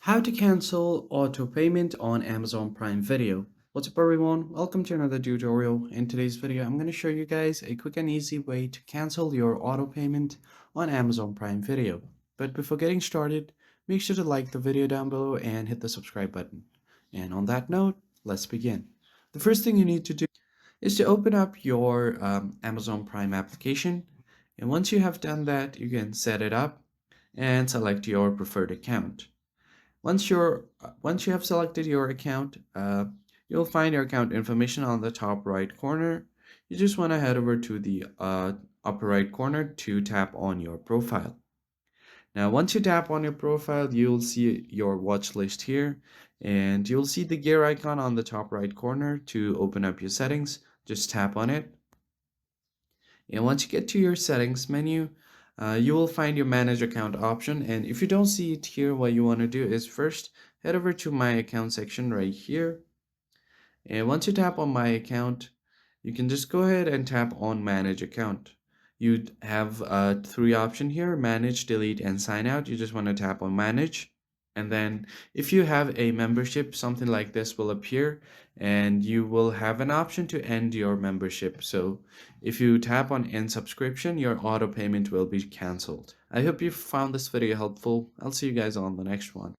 How to cancel auto payment on Amazon Prime Video. What's up everyone? Welcome to another tutorial. In today's video, I'm going to show you guys a quick and easy way to cancel your auto payment on Amazon Prime Video. But before getting started, make sure to like the video down below and hit the subscribe button. And on that note, let's begin. The first thing you need to do is to open up your Amazon Prime application. And once you have done that, you can set it up and select your preferred account. Once you have selected your account, you'll find your account information on the top right corner. You just want to head over to the upper right corner to tap on your profile. Now, once you tap on your profile, you'll see your watch list here, and you'll see the gear icon on the top right corner to open up your settings. Just tap on it. And once you get to your settings menu, you will find your manage account option. And if you don't see it here, what you want to do is first head over to my account section right here. And once you tap on my account, you can just go ahead and tap on manage account. You'd have three options here: manage, delete, and sign out. You just want to tap on manage. And then if you have a membership, something like this will appear and you will have an option to end your membership. So if you tap on end subscription, your auto payment will be canceled. I hope you found this video helpful. I'll see you guys on the next one.